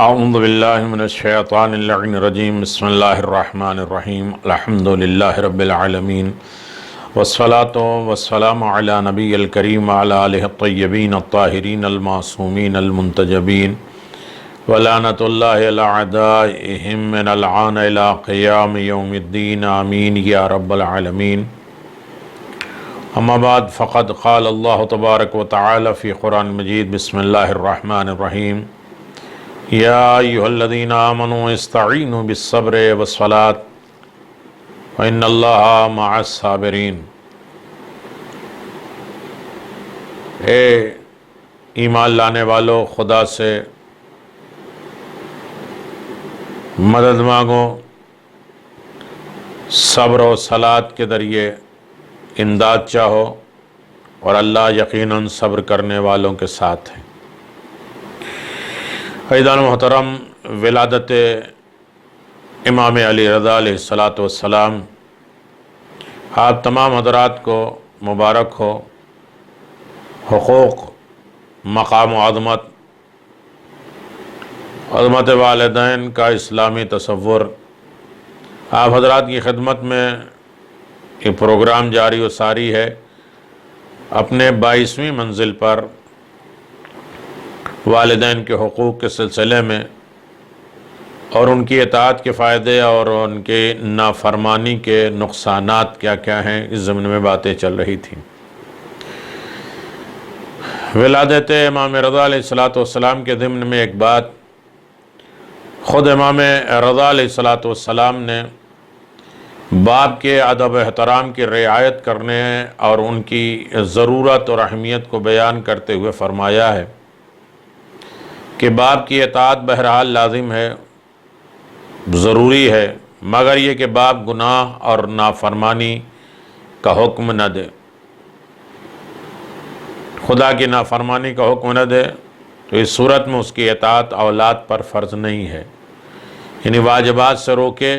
اعوذ باللہ من الشیطان اللعین الرجیم بسم اللہ الرحمن الرحیم الحمدللہ رب العالمین والصلاة والسلام علی نبی الکریم وعلی آلہ الطیبین الطاہرین المعصومین المنتجبین ولعنۃ اللہ علی اعدائہم من العان الی قیام یوم الدین آمین یا رب العالمین اما بعد فقد قال اللہ تبارک و تعالی فی قرآن مجید بسم اللہ الرحمن الرحیم یا ایہا الذین آمنوا استعینوا بالصبر والصلاۃ وان اللہ مع الصابرین۔ اے ایمان لانے والو، خدا سے مدد مانگو، صبر و صلاۃ کے ذریعے امداد چاہو، اور اللہ یقیناً صبر کرنے والوں کے ساتھ ہے۔ عزیزان محترم، ولادت امام علی رضا علیہ السلام آپ تمام حضرات کو مبارک ہو۔ حقوق، مقام و عظمت والدین کا اسلامی تصور، آپ حضرات کی خدمت میں یہ پروگرام جاری و ساری ہے۔ اپنے 22ویں منزل پر والدین کے حقوق کے سلسلے میں اور ان کی اطاعت کے فائدے اور ان کے نافرمانی کے نقصانات کیا کیا ہیں، اس ضمن میں باتیں چل رہی تھیں۔ ولادت امام رضا علیہ السلام کے ضمن میں ایک بات خود امام رضا علیہ السلام نے باپ کے ادب و احترام کی رعایت کرنے اور ان کی ضرورت اور اہمیت کو بیان کرتے ہوئے فرمایا ہے کہ باپ کی اطاعت بہرحال لازم ہے، ضروری ہے، مگر یہ کہ باپ گناہ اور نافرمانی کا حکم نہ دے، خدا کی نافرمانی کا حکم نہ دے، تو اس صورت میں اس کی اطاعت اولاد پر فرض نہیں ہے، یعنی واجبات سے روکے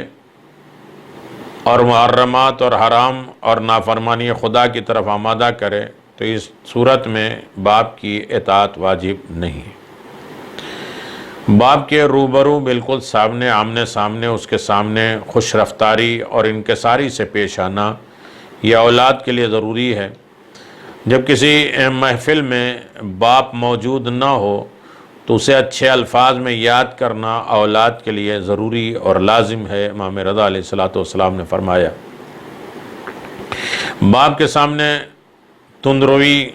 اور محرمات اور حرام اور نافرمانی خدا کی طرف آمادہ کرے، تو اس صورت میں باپ کی اطاعت واجب نہیں ہے۔ باپ کے روبرو بالکل سامنے آمنے سامنے اس کے سامنے خوش رفتاری اور انکساری سے پیش آنا یہ اولاد کے لیے ضروری ہے۔ جب کسی محفل میں باپ موجود نہ ہو تو اسے اچھے الفاظ میں یاد کرنا اولاد کے لیے ضروری اور لازم ہے۔ امام رضا علیہ السلام نے فرمایا، باپ کے سامنے تندروی،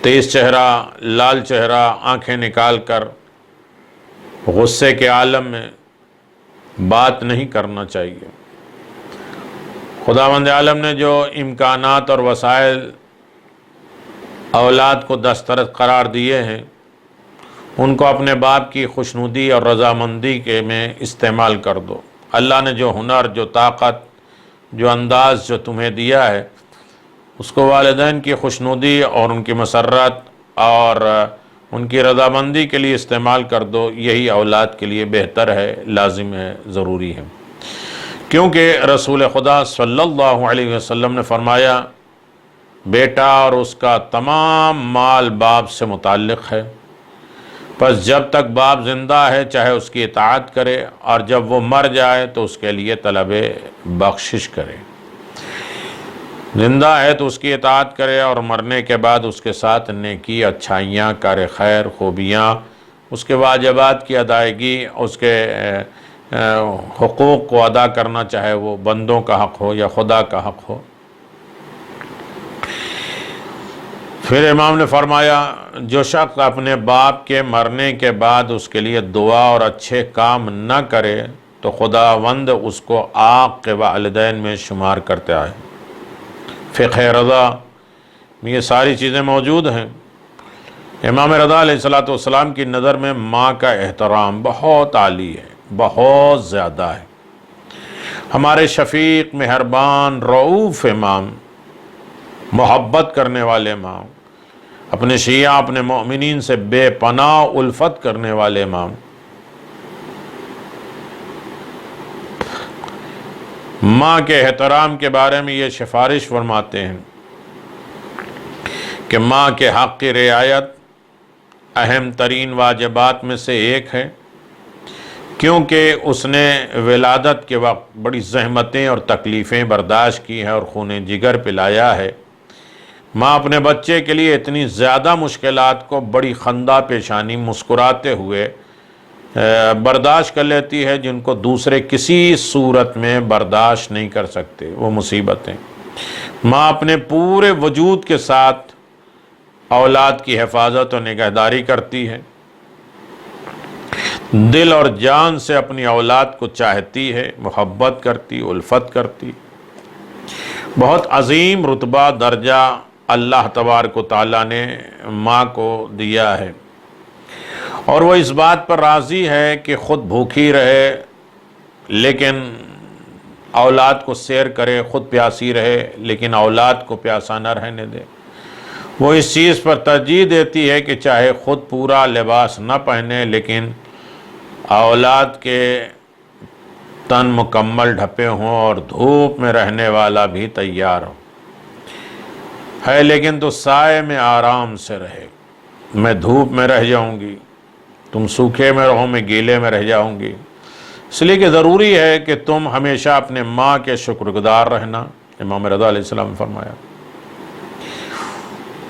تیز چہرہ، لال چہرہ، آنکھیں نکال کر غصے کے عالم میں بات نہیں کرنا چاہیے۔ خداوند عالم نے جو امکانات اور وسائل اولاد کو دسترس قرار دیے ہیں، ان کو اپنے باپ کی خوشنودی اور رضامندی کے میں استعمال کر دو۔ اللہ نے جو ہنر، جو طاقت، جو انداز جو تمہیں دیا ہے، اس کو والدین کی خوشنودی اور ان کی مسرت اور ان کی رضامندی کے لیے استعمال کر دو۔ یہی اولاد کے لیے بہتر ہے، لازم ہے، ضروری ہے، کیونکہ رسول خدا صلی اللہ علیہ وسلم نے فرمایا، بیٹا اور اس کا تمام مال باپ سے متعلق ہے، پس جب تک باپ زندہ ہے چاہے اس کی اطاعت کرے، اور جب وہ مر جائے تو اس کے لیے طلب بخشش کرے۔ زندہ ہے تو اس کی اطاعت کرے، اور مرنے کے بعد اس کے ساتھ نیکی، اچھائیاں، کار خیر، خوبیاں، اس کے واجبات کی ادائیگی، اس کے حقوق کو ادا کرنا، چاہے وہ بندوں کا حق ہو یا خدا کا حق ہو۔ پھر امام نے فرمایا، جو شخص اپنے باپ کے مرنے کے بعد اس کے لیے دعا اور اچھے کام نہ کرے تو خداوند اس کو عاق کے والدین میں شمار کرتا ہے۔ فقہ رضا میں یہ ساری چیزیں موجود ہیں۔ امام رضا علیہ السلام کی نظر میں ماں کا احترام بہت عالی ہے، بہت زیادہ ہے۔ ہمارے شفیق، مہربان، رؤوف امام، محبت کرنے والے امام، اپنے شیعہ، اپنے مؤمنین سے بے پناہ الفت کرنے والے امام، ماں کے احترام کے بارے میں یہ سفارش فرماتے ہیں کہ ماں کے حق کی رعایت اہم ترین واجبات میں سے ایک ہے، کیونکہ اس نے ولادت کے وقت بڑی زحمتیں اور تکلیفیں برداشت کی ہیں اور خون جگر پلایا ہے۔ ماں اپنے بچے کے لیے اتنی زیادہ مشکلات کو بڑی خندہ پیشانی مسکراتے ہوئے برداشت کر لیتی ہے، جن کو دوسرے کسی صورت میں برداشت نہیں کر سکتے، وہ مصیبتیں۔ ماں اپنے پورے وجود کے ساتھ اولاد کی حفاظت و نگہداری کرتی ہے، دل اور جان سے اپنی اولاد کو چاہتی ہے، محبت کرتی، الفت کرتی۔ بہت عظیم رتبہ درجہ اللہ تبارک و تعالیٰ نے ماں کو دیا ہے، اور وہ اس بات پر راضی ہے کہ خود بھوکی رہے لیکن اولاد کو سیر کرے، خود پیاسی رہے لیکن اولاد کو پیاسا نہ رہنے دے۔ وہ اس چیز پر ترجیح دیتی ہے کہ چاہے خود پورا لباس نہ پہنے لیکن اولاد کے تن مکمل ڈھپے ہوں اور دھوپ میں رہنے والا بھی تیار ہو۔ ہے لیکن تو سائے میں آرام سے رہے، میں دھوپ میں رہ جاؤں گی، تم سوکھے میں رہو، میں گیلے میں رہ جاؤں گی، اس لیے کہ ضروری ہے کہ تم ہمیشہ اپنے ماں کے شکر گزار رہنا۔ امام رضا علیہ السلام نے فرمایا،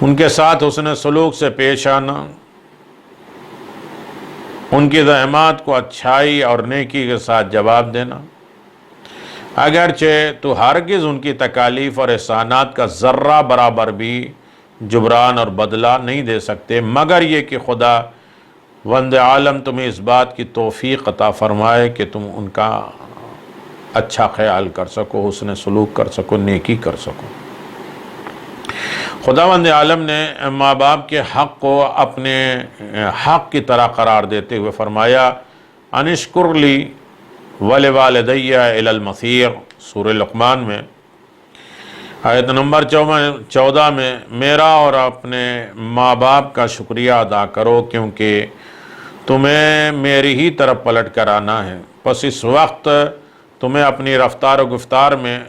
ان کے ساتھ حسن سلوک سے پیش آنا، ان کی زحمات کو اچھائی اور نیکی کے ساتھ جواب دینا، اگرچہ تو ہرگز ان کی تکالیف اور احسانات کا ذرہ برابر بھی جبران اور بدلہ نہیں دے سکتے، مگر یہ کہ خدا وند عالم تمہیں اس بات کی توفیق عطا فرمائے کہ تم ان کا اچھا خیال کر سکو، حسن سلوک کر سکو، نیکی کر سکو۔ خداوند عالم نے ماں باپ کے حق کو اپنے حق کی طرح قرار دیتے ہوئے فرمایا، انشکر لی ولوالدی الی المصیر، سورہ لقمان میں آیت نمبر 14 میں، میرا اور اپنے ماں باپ کا شکریہ ادا کرو کیونکہ تمہیں میری ہی طرف پلٹ کر آنا ہے، پس اس وقت تمہیں اپنی رفتار و گفتار میں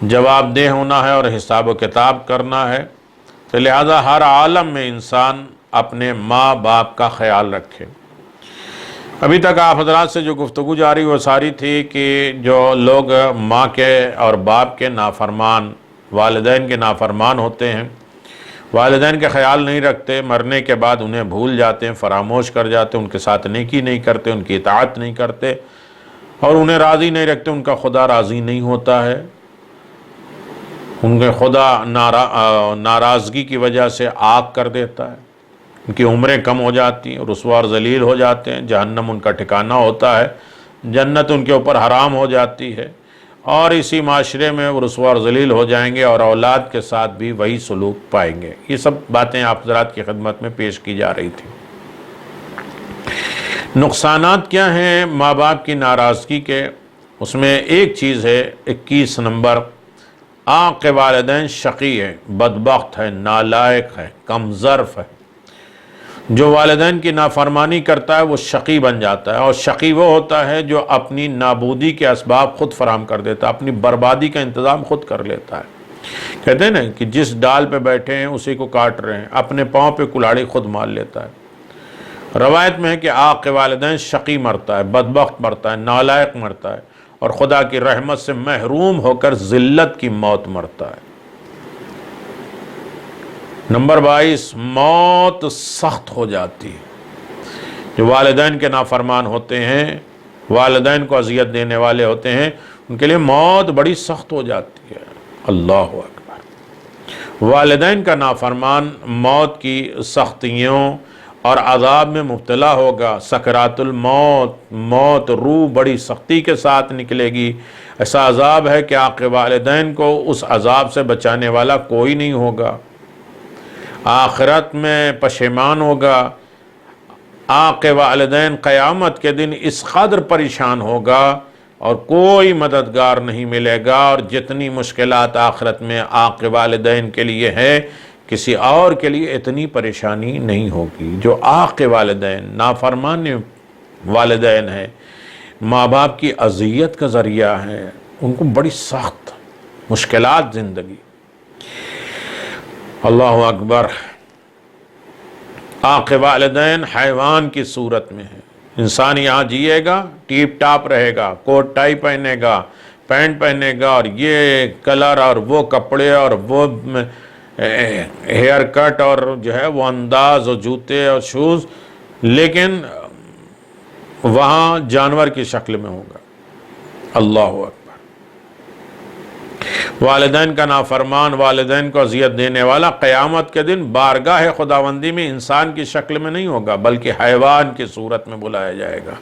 جواب دہ ہونا ہے اور حساب و کتاب کرنا ہے، تو لہذا ہر عالم میں انسان اپنے ماں باپ کا خیال رکھے۔ ابھی تک آپ حضرات سے جو گفتگو جاری وہ ساری تھی کہ جو لوگ ماں کے اور باپ کے نافرمان، والدین کے نافرمان ہوتے ہیں، والدین کے خیال نہیں رکھتے، مرنے کے بعد انہیں بھول جاتے ہیں، فراموش کر جاتے ہیں، ان کے ساتھ نیکی نہیں کرتے، ان کی اطاعت نہیں کرتے اور انہیں راضی نہیں رکھتے، ان کا خدا راضی نہیں ہوتا ہے، ان کے خدا ناراضگی کی وجہ سے آگ کر دیتا ہے، ان کی عمریں کم ہو جاتی ہیں، رسوا اور ذلیل ہو جاتے ہیں، جہنم ان کا ٹھکانہ ہوتا ہے، جنت ان کے اوپر حرام ہو جاتی ہے، اور اسی معاشرے میں وہ رسوا اور ذلیل ہو جائیں گے اور اولاد کے ساتھ بھی وہی سلوک پائیں گے۔ یہ سب باتیں آپ حضرات کی خدمت میں پیش کی جا رہی تھی۔ نقصانات کیا ہیں ماں باپ کی ناراضگی کے؟ اس میں ایک چیز ہے 21 نمبر، آنق والدین شقی ہے، بدبخت ہے، نالائق ہے، کم ظرف ہے۔ جو والدین کی نافرمانی کرتا ہے وہ شقی بن جاتا ہے، اور شقی وہ ہوتا ہے جو اپنی نابودی کے اسباب خود فراہم کر دیتا ہے، اپنی بربادی کا انتظام خود کر لیتا ہے۔ کہتے ہیں نا کہ جس ڈال پہ بیٹھے ہیں اسی کو کاٹ رہے ہیں، اپنے پاؤں پہ کلاڑی خود مار لیتا ہے۔ روایت میں ہے کہ آنق والدین شقی مرتا ہے، بدبخت مرتا ہے، نالائق مرتا ہے، اور خدا کی رحمت سے محروم ہو کر ذلت کی موت مرتا ہے۔ نمبر 22، موت سخت ہو جاتی ہے۔ جو والدین کے نافرمان ہوتے ہیں، والدین کو اذیت دینے والے ہوتے ہیں، ان کے لیے موت بڑی سخت ہو جاتی ہے۔ اللہ اکبر۔ والدین کا نافرمان موت کی سختیوں اور عذاب میں مبتلا ہوگا، سکرات الموت، موت روح بڑی سختی کے ساتھ نکلے گی۔ ایسا عذاب ہے کہ آنق والدین کو اس عذاب سے بچانے والا کوئی نہیں ہوگا، آخرت میں پشیمان ہوگا۔ آنق والدین قیامت کے دن اس قدر پریشان ہوگا اور کوئی مددگار نہیں ملے گا، اور جتنی مشکلات آخرت میں آنق والدین کے لیے ہے کسی اور کے لیے اتنی پریشانی نہیں ہوگی۔ جو آنق والدین، نافرمان والدین ہیں، ماں باپ کی اذیت کا ذریعہ ہیں، ان کو بڑی سخت مشکلات زندگی۔ اللہ اکبر۔ آق والدین حیوان کی صورت میں ہے۔ انسان یہاں جیے گا، ٹیپ ٹاپ رہے گا، کوٹ ٹائی پہنے گا، پینٹ پہنے گا، اور یہ کلر اور وہ کپڑے اور وہ ہیئر کٹ اور جو ہے وہ انداز اور جوتے اور شوز، لیکن وہاں جانور کی شکل میں ہوگا۔ اللہ اکبر۔ والدین کا نافرمان، والدین کو اذیت دینے والا قیامت کے دن بارگاہ خداوندی میں انسان کی شکل میں نہیں ہوگا، بلکہ حیوان کی صورت میں بلایا جائے گا،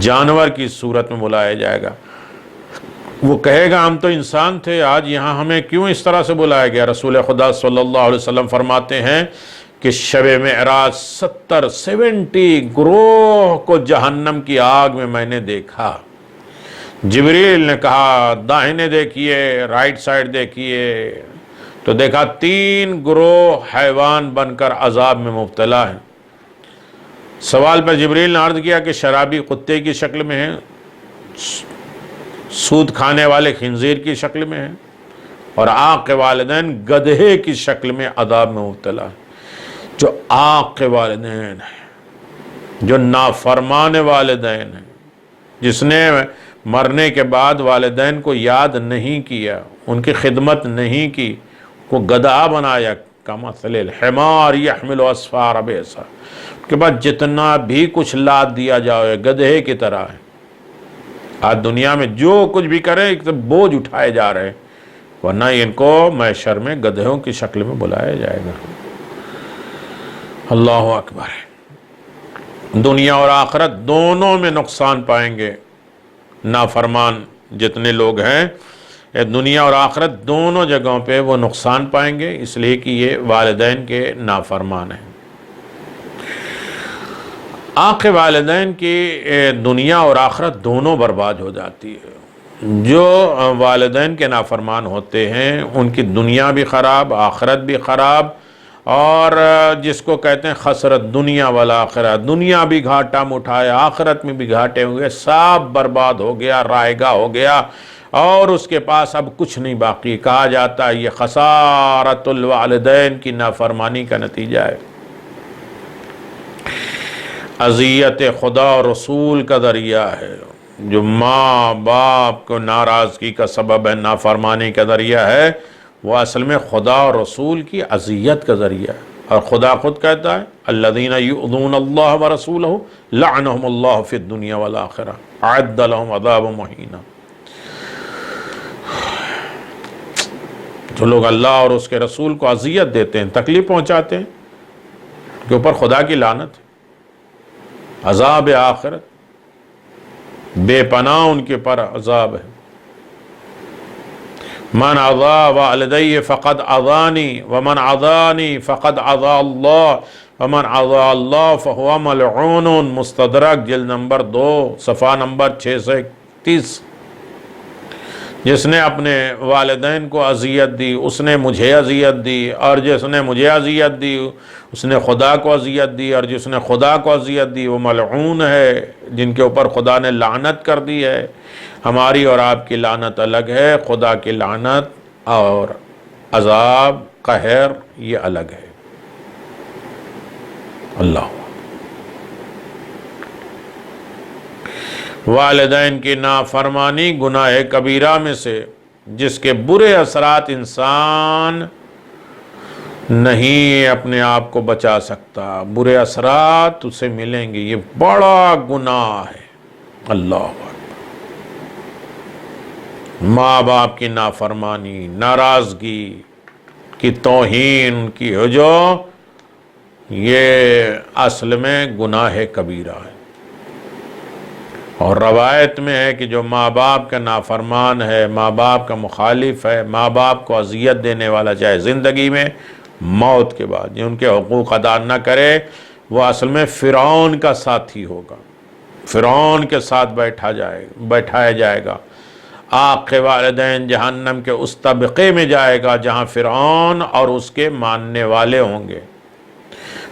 جانور کی صورت میں بلایا جائے گا۔ وہ کہے گا ہم تو انسان تھے، آج یہاں ہمیں کیوں اس طرح سے بلایا گیا؟ رسول خدا صلی اللہ علیہ وسلم فرماتے ہیں کہ شب معراج 70 گروہ کو جہنم کی آگ میں نے دیکھا۔ جبریل نے کہا داہنے دیکھیے، رائٹ سائڈ دیکھیے، تو دیکھا 3 گروہ حیوان بن کر عذاب میں مبتلا ہیں۔ سوال پر جبریل نے عرض کیا کہ شرابی کتے کی شکل میں ہیں، سود کھانے والے خنزیر کی شکل میں ہیں، اور آق والدین گدھے کی شکل میں عذاب میں مبتلا ہیں۔ جو آق والدین ہیں، جو نافرمان والدین ہیں، جس نے مرنے کے بعد والدین کو یاد نہیں کیا، ان کی خدمت نہیں کی، کو گدھا بنایا، کمثل الحمار یحمل اسفارا بیسا، کے بعد جتنا بھی کچھ لاد دیا جائے گدھے کی طرح ہے۔ آج دنیا میں جو کچھ بھی کریں ایک تو بوجھ اٹھائے جا رہے ہیں، ورنہ ان کو محشر میں گدھوں کی شکل میں بلایا جائے گا۔ اللہ اکبر۔ دنیا اور آخرت دونوں میں نقصان پائیں گے نافرمان جتنے لوگ ہیں، دنیا اور آخرت دونوں جگہوں پہ وہ نقصان پائیں گے، اس لیے کہ یہ والدین کے نافرمان ہیں۔ آق والدین کی دنیا اور آخرت دونوں برباد ہو جاتی ہے۔ جو والدین کے نافرمان ہوتے ہیں ان کی دنیا بھی خراب، آخرت بھی خراب، اور جس کو کہتے ہیں خسرت دنیا والآخرہ، دنیا بھی گھاٹا اٹھایا، آخرت میں بھی گھاٹے ہوئے، سب برباد ہو گیا، رائگاں ہو گیا، اور اس کے پاس اب کچھ نہیں باقی۔ کہا جاتا ہے یہ خسارت الوالدین کی نافرمانی کا نتیجہ ہے، اذیت خدا اور رسول کا ذریعہ ہے۔ جو ماں باپ کو ناراضگی کا سبب ہے، نافرمانی کا ذریعہ ہے، وہ اصل میں خدا اور رسول کی اذیت کا ذریعہ ہے۔ اور خدا خود کہتا ہے الذین یؤذون اللہ ورسولہ لعنہم اللہ فی الدنیا والآخرہ اعد لہم عذابا مہینا۔ جو لوگ اللہ اور اس کے رسول کو اذیت دیتے ہیں، تکلیف پہنچاتے ہیں، ان کے اوپر خدا کی لعنت ہے، عذاب آخرت بے پناہ ان کے پر عذاب ہے۔ من عذا والدی فقد عذانی ومن عذانی فقد عذا اللہ ومن عذا اللہ فہو ملعون۔ مستدرک جلد نمبر 2 صفحہ نمبر 631۔ جس نے اپنے والدین کو اذیت دی اس نے مجھے اذیت دی، اور جس نے مجھے اذیت دی اس نے خدا کو اذیت دی، اور جس نے خدا کو اذیت دی وہ ملعون ہے، جن کے اوپر خدا نے لعنت کر دی ہے۔ ہماری اور آپ کی لعنت الگ ہے، خدا کی لعنت اور عذاب قہر یہ الگ ہے۔ اللہ والدین کی نافرمانی گناہ کبیرہ میں سے جس کے برے اثرات انسان نہیں اپنے آپ کو بچا سکتا، برے اثرات اسے ملیں گے، یہ بڑا گناہ ہے۔ اللہ اکبر۔ ماں باپ کی نافرمانی، ناراضگی کی توہین کی ہجو، یہ اصل میں گناہ کبیرہ ہے۔ اور روایت میں ہے کہ جو ماں باپ کا نافرمان ہے، ماں باپ کا مخالف ہے، ماں باپ کو اذیت دینے والا، چاہے زندگی میں موت کے بعد یہ ان کے حقوق ادا نہ کرے، وہ اصل میں فرعون کا ساتھی ہوگا، فرعون کے ساتھ بیٹھایا جائے گا۔ آق والدین جہنم کے اس طبقے میں جائے گا جہاں فرعون اور اس کے ماننے والے ہوں گے۔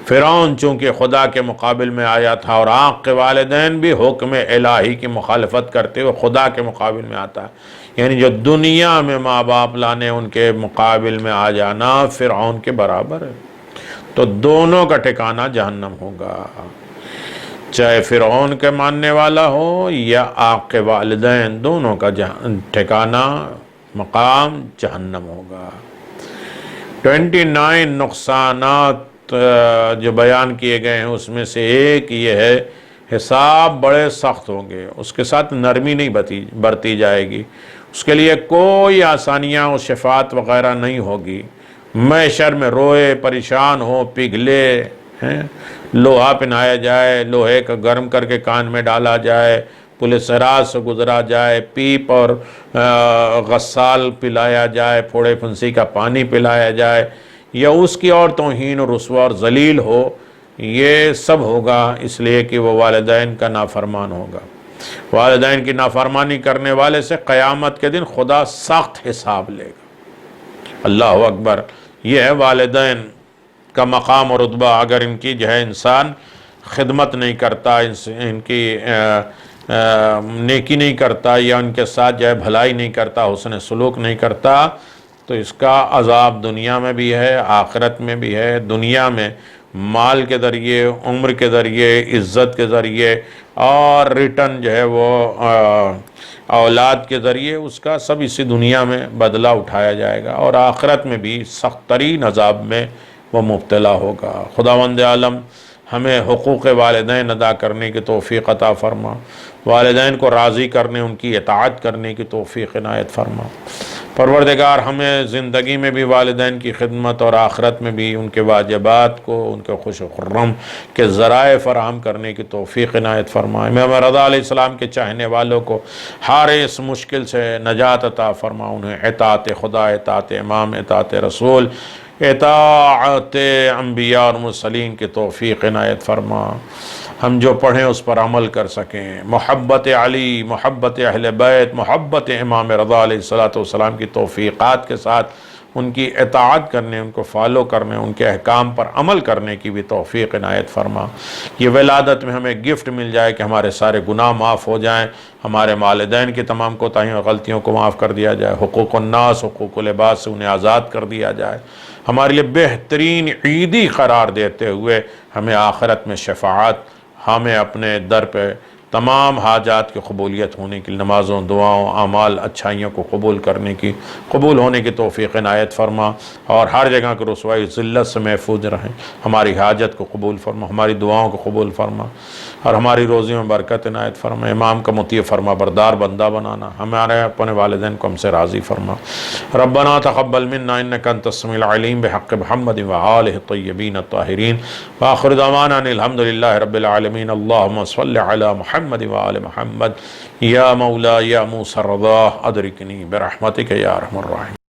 فرعون چونکہ خدا کے مقابل میں آیا تھا، اور آق کے والدین بھی حکم الہی کی مخالفت کرتے ہوئے خدا کے مقابل میں آتا ہے، یعنی جو دنیا میں ماں باپ لانے ان کے مقابل میں آ جانا فرعون کے برابر ہے۔ تو دونوں کا ٹھکانہ جہنم ہوگا، چاہے فرعون کے ماننے والا ہو یا آپ کے والدین، دونوں کا ٹھکانہ مقام جہنم ہوگا۔ 29 نقصانات جو بیان کیے گئے ہیں اس میں سے ایک یہ ہے، حساب بڑے سخت ہوں گے، اس کے ساتھ نرمی نہیں برتی جائے گی، اس کے لیے کوئی آسانیاں و شفاعت وغیرہ نہیں ہوگی، محشر میں روئے، پریشان ہو، پگھلے، لوہا پہنایا جائے، لوہے کا گرم کر کے کان میں ڈالا جائے، پولیس راز سے گزرا جائے، پیپ اور غسال پلایا جائے، پھوڑے پھنسی کا پانی پلایا جائے، یا اس کی اور توہین و رسوا اور ذلیل ہو، یہ سب ہوگا اس لیے کہ وہ والدین کا نافرمان ہوگا۔ والدین کی نافرمانی کرنے والے سے قیامت کے دن خدا سخت حساب لے گا۔ اللہ اکبر، یہ ہے والدین کا مقام اور رتبہ۔ اگر ان کی جو ہے انسان خدمت نہیں کرتا، ان کی نیکی نہیں کرتا، یا ان کے ساتھ جو ہے بھلائی نہیں کرتا، حسن سلوک نہیں کرتا، تو اس کا عذاب دنیا میں بھی ہے، آخرت میں بھی ہے۔ دنیا میں مال کے ذریعے، عمر کے ذریعے، عزت کے ذریعے، اور ریٹرن جو ہے وہ اولاد کے ذریعے، اس کا سب اسی دنیا میں بدلہ اٹھایا جائے گا، اور آخرت میں بھی سخت ترین عذاب میں وہ مبتلا ہوگا۔ خداوند عالم ہمیں حقوق والدین ادا کرنے کی توفیق عطا فرما، والدین کو راضی کرنے، ان کی اطاعت کرنے کی توفیق عنایت فرما۔ پروردگار ہمیں زندگی میں بھی والدین کی خدمت اور آخرت میں بھی ان کے واجبات کو، ان کے خوش و خرم کے ذرائع فراہم کرنے کی توفیق عنایت فرما۔ امام رضا علیہ السلام کے چاہنے والوں کو ہر اس مشکل سے نجات عطا فرما، انہیں اطاعت خدا، اطاعت امام، اطاعت رسول، اطاعت انبیاء اور مرسلین کی توفیق عنایت فرما۔ ہم جو پڑھیں اس پر عمل کر سکیں، محبت علی، محبت اہل بیت، محبت امام رضا علیہ السلام کی توفیقات کے ساتھ ان کی اطاعت کرنے، ان کو فالو کرنے، ان کے احکام پر عمل کرنے کی بھی توفیق عنایت فرما۔ یہ ولادت میں ہمیں گفٹ مل جائے کہ ہمارے سارے گناہ معاف ہو جائیں، ہمارے والدین کی تمام کوتاہیوں اور غلطیوں کو معاف کر دیا جائے، حقوق الناس، حقوق العباد سے انہیں آزاد کر دیا جائے، ہمارے لیے بہترین عیدی قرار دیتے ہوئے ہمیں آخرت میں شفاعت، ہمیں اپنے در پہ تمام حاجات کی قبولیت ہونے کی، نمازوں، دعاؤں، اعمال، اچھائیوں کو قبول ہونے کی توفیق عنایت فرما، اور ہر جگہ کی رسوائی ذلت سے محفوظ رہیں۔ ہماری حاجت کو قبول فرما، ہماری دعاؤں کو قبول فرما، اور ہماری روزیوں میں برکت عنایت فرما۔ امام کا مطیع فرما بردار بندہ بنانا، ہمارے اپنے والدین کو ہم سے راضی فرما۔ ربنا تقبل منا انک انت السمیع العلیم بحق محمد وآلہ الطیبین الطاہرین، وآخر دعوانا ان الحمد للہ رب العالمین۔ اللہم صل علی محمد وآل محمد، یا مولا یا موسی الرضا ادرکنی برحمتک یا ارحم الراحمین۔